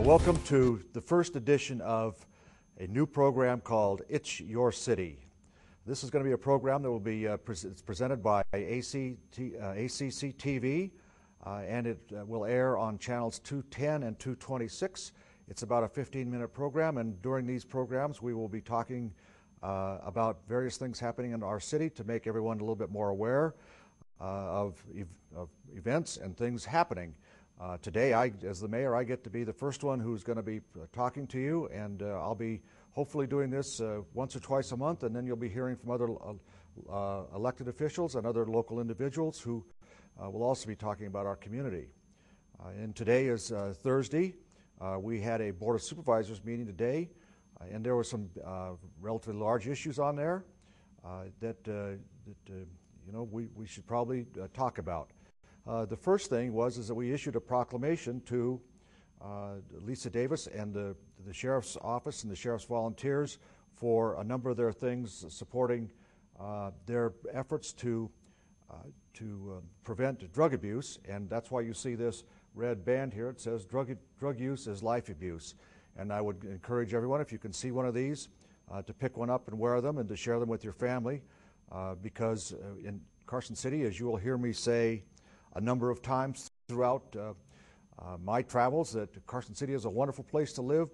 Welcome to the first edition of a new program called It's Your City. This is going to be a program that will be it's presented by ACC-TV, and it will air on channels 210 and 226. It's about a 15-minute program, and during these programs we will be talking about various things happening in our city to make everyone a little bit more aware of events and things happening. Today, as the mayor, I get to be the first one who's going to be talking to you, and I'll be hopefully doing this once or twice a month, and then you'll be hearing from other elected officials and other local individuals who will also be talking about our community. And today is Thursday. We had a Board of Supervisors meeting today, and there were some relatively large issues on there that we should probably talk about. The first thing is that we issued a proclamation to Lisa Davis and the Sheriff's Office and the Sheriff's Volunteers for a number of their things supporting their efforts to prevent drug abuse, and that's why you see this red band here. It says drug use is life abuse, and I would encourage everyone, if you can see one of these, to pick one up and wear them and to share them with your family, because in Carson City, as you will hear me say a number of times throughout my travels, that Carson City is a wonderful place to live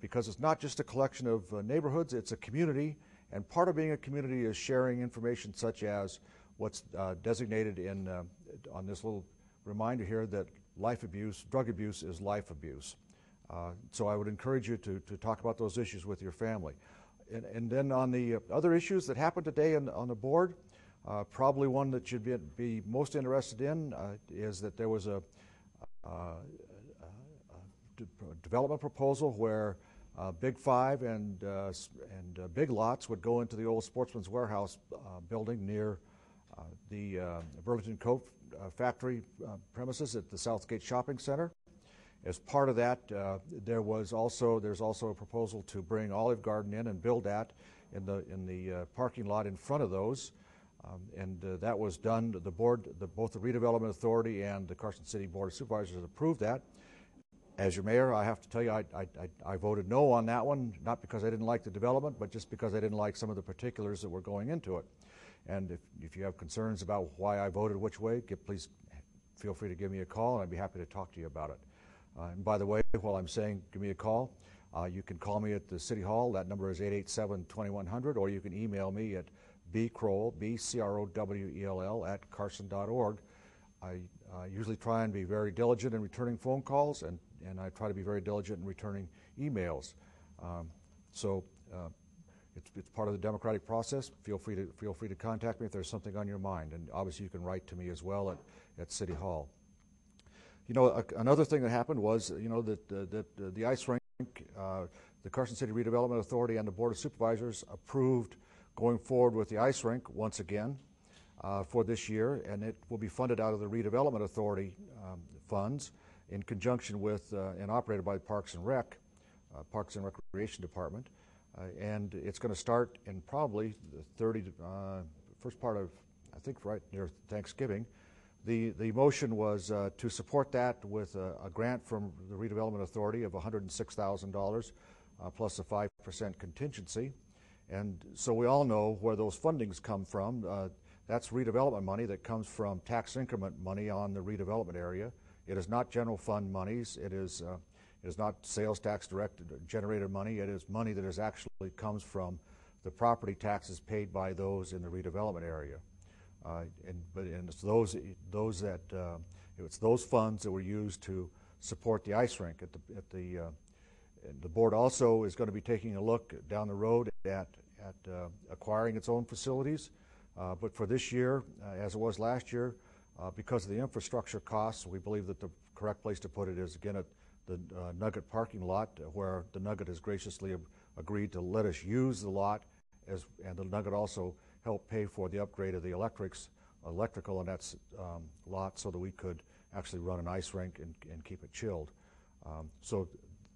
because it's not just a collection of neighborhoods, it's a community, and part of being a community is sharing information such as what's designated on this little reminder here, that drug abuse is life abuse. So I would encourage you to talk about those issues with your family. And then on the other issues that happened today on the board, probably one that you'd be most interested in is that there was a development proposal where Big Five and Big Lots would go into the old Sportsman's Warehouse building near the Burlington Coat factory premises at the Southgate Shopping Center. As part of that, there's also a proposal to bring Olive Garden in and build that in the parking lot in front of those. And that was done. Both the Redevelopment Authority and the Carson City Board of Supervisors approved that. As your mayor, I have to tell you, I voted no on that one, not because I didn't like the development, but just because I didn't like some of the particulars that were going into it. And if you have concerns about why I voted which way, please feel free to give me a call, and I'd be happy to talk to you about it. And by the way, while I'm saying give me a call, you can call me at the City Hall. That number is 887-2100, or you can email me at bcrowell, B-C-R-O-W-E-L-L, at carson.org. I usually try and be very diligent in returning phone calls, and I try to be very diligent in returning emails. It's part of the democratic process. Feel free to contact me if there's something on your mind, and obviously you can write to me as well at City Hall. Another thing that happened was that the ice rink, the Carson City Redevelopment Authority and the Board of Supervisors approved going forward with the ice rink once again for this year, and it will be funded out of the Redevelopment Authority funds in conjunction with and operated by the Parks and Recreation Department. And it's going to start in probably the first part of, I think, right near Thanksgiving. The motion was to support that with a grant from the Redevelopment Authority of $106,000 plus a 5% contingency. And so we all know where those fundings come from. That's redevelopment money that comes from tax increment money on the redevelopment area. It is not general fund monies. It is not sales tax generated money. It is money that actually comes from the property taxes paid by those in the redevelopment area. It's those funds that were used to support the ice rink and the board also is going to be taking a look down the road at acquiring its own facilities. But for this year, as it was last year, because of the infrastructure costs, we believe that the correct place to put it is again at the Nugget parking lot, where the Nugget has graciously agreed to let us use the lot, and the Nugget also helped pay for the upgrade of the electrical in that lot so that we could actually run an ice rink and keep it chilled. So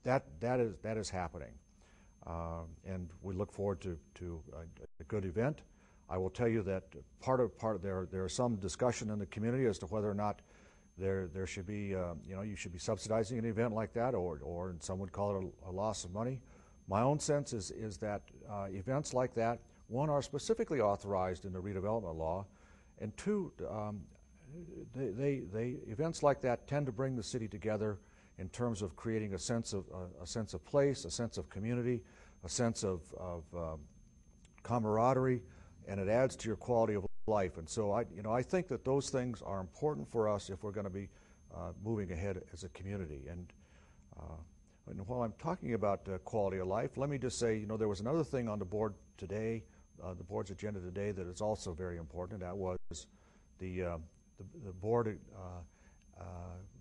that is happening, and we look forward to a good event. I will tell you that part there is some discussion in the community as to whether or not There should be, you should be subsidizing an event like that, or some would call it a loss of money. My own sense is that events like that, one, are specifically authorized in the redevelopment law, and two, events like that tend to bring the city together in terms of creating a sense of place, a sense of community, a sense of camaraderie, and it adds to your quality of life. And so I think that those things are important for us if we're going to be moving ahead as a community. And while I'm talking about quality of life, let me just say, there was another thing on the board today, the board's agenda today, that is also very important, and that was the board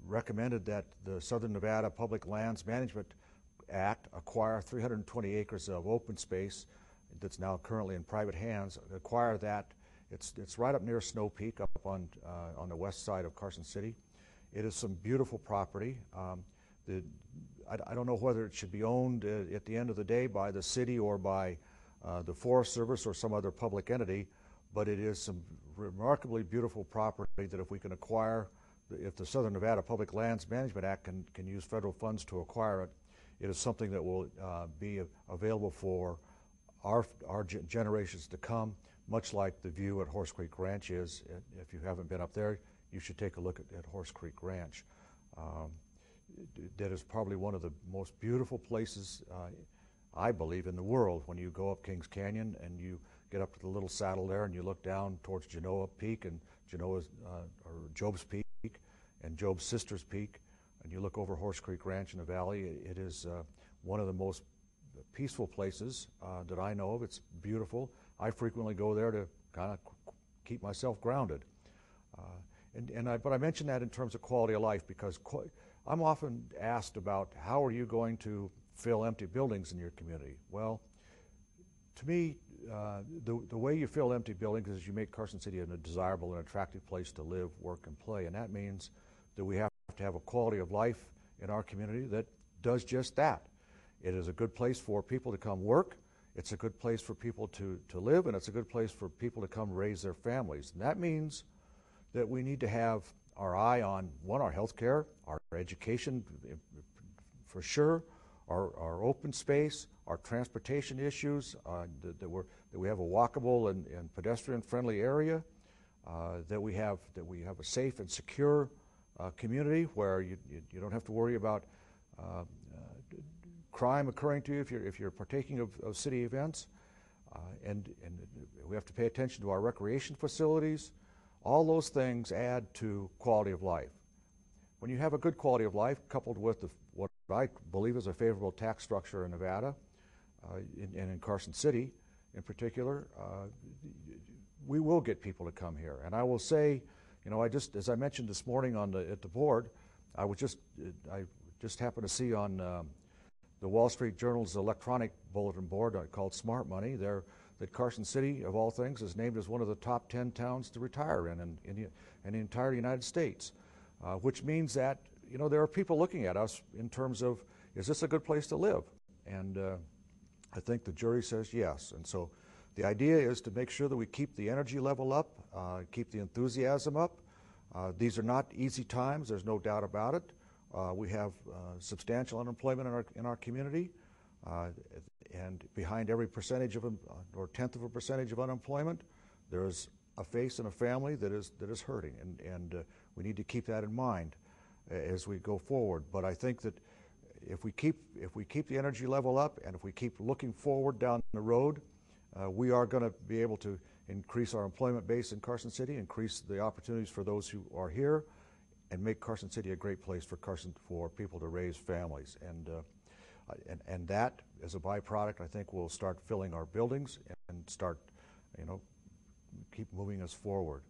recommended that the Southern Nevada Public Lands Management Act acquire 320 acres of open space that's now currently in private hands. Acquire that. It's right up near Snow Peak, up on the west side of Carson City. It is some beautiful property. I don't know whether it should be owned at the end of the day by the city or by the Forest Service or some other public entity, but it is some remarkably beautiful property that if we can acquire, if the Southern Nevada Public Lands Management Act can use federal funds to acquire it, it is something that will be available for our generations to come, much like the view at Horse Creek Ranch is. If you haven't been up there, you should take a look at Horse Creek Ranch. That is probably one of the most beautiful places, I believe, in the world. When you go up Kings Canyon and you get up to the little saddle there and you look down towards Genoa Peak and or Job's Peak and Job's Sister's Peak, and you look over Horse Creek Ranch in the valley, it is one of the most peaceful places that I know of. It's beautiful. I frequently go there to kind of keep myself grounded. But I mention that in terms of quality of life because I'm often asked about how are you going to fill empty buildings in your community. Well, to me, the way you fill empty buildings is you make Carson City a desirable and attractive place to live, work, and play, and that means that we have to have a quality of life in our community that does just that. It is a good place for people to come work, it's a good place for people to live, and it's a good place for people to come raise their families. And that means that we need to have our eye on, one, our health care, our education for sure, our open space, our transportation issues, that we have a walkable and pedestrian-friendly area, that we have a safe and secure community where you don't have to worry about crime occurring to you if you're partaking of city events, and we have to pay attention to our recreation facilities. All those things add to quality of life. When you have a good quality of life coupled with what I believe is a favorable tax structure in Nevada, and in Carson City in particular, we will get people to come here. And I will say, as I mentioned this morning at the board, I just happened to see on the Wall Street Journal's electronic bulletin board called Smart Money that Carson City, of all things, is named as one of the top 10 towns to retire in the entire United States, which means that there are people looking at us in terms of, is this a good place to live? And I think the jury says yes. And so the idea is to make sure that we keep the energy level up, keep the enthusiasm up. These are not easy times, there's no doubt about it. We have substantial unemployment in our community, and behind every percentage of or tenth of a percentage of unemployment, there is a face and a family that is hurting, and we need to keep that in mind as we go forward. But I think that if we keep the energy level up and if we keep looking forward down the road, we are going to be able to increase our employment base in Carson City, increase the opportunities for those who are here, and make Carson City a great place for people to raise families. And that, as a byproduct, I think will start filling our buildings and start, keep moving us forward.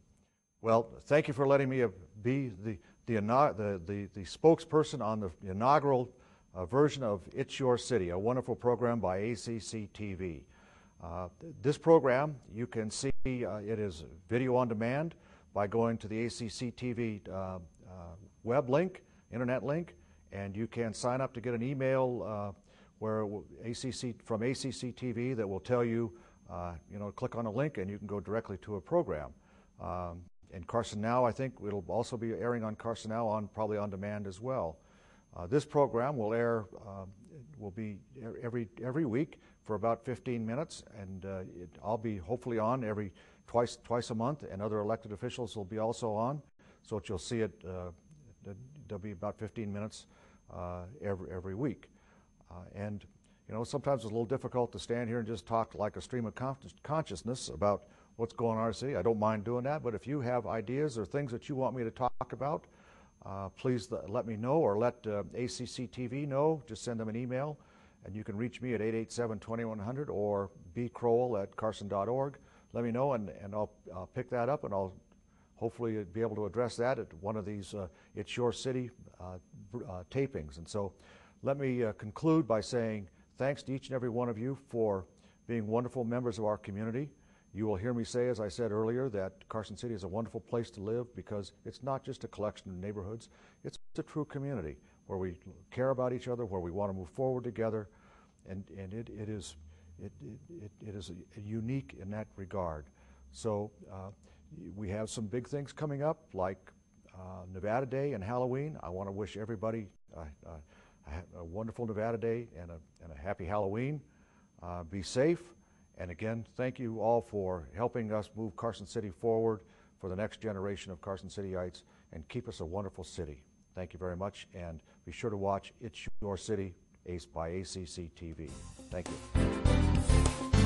Well, thank you for letting me be the spokesperson on the inaugural version of It's Your City, a wonderful program by ACC-TV. This program, you can see it is video on demand by going to the ACC-TV web link, internet link, and you can sign up to get an email from ACC-TV that will tell you, click on a link and you can go directly to a program. And Carson Now, I think it'll also be airing on Carson Now, probably on demand as well. This program will air, will be every week for about 15 minutes, and I'll be hopefully on twice a month, and other elected officials will be also on. So you'll see it. There'll be about 15 minutes every week, and you know, sometimes it's a little difficult to stand here and just talk like a stream of consciousness about what's going on in our city. I don't mind doing that, but if you have ideas or things that you want me to talk about, please let me know, or let ACC-TV know. Just send them an email, and you can reach me at 887-2100 or bcrowell@carson.org. Let me know, and I'll pick that up, and I'll hopefully be able to address that at one of these It's Your City tapings. And so let me conclude by saying thanks to each and every one of you for being wonderful members of our community. You will hear me say, as I said earlier, that Carson City is a wonderful place to live because it's not just a collection of neighborhoods, it's a true community where we care about each other, where we want to move forward together, and it is unique in that regard. So we have some big things coming up, like Nevada Day and Halloween. I want to wish everybody a wonderful Nevada Day and a happy Halloween. Be safe. And again, thank you all for helping us move Carson City forward for the next generation of Carson Cityites and keep us a wonderful city. Thank you very much, and be sure to watch It's Your City by ACC-TV. Thank you.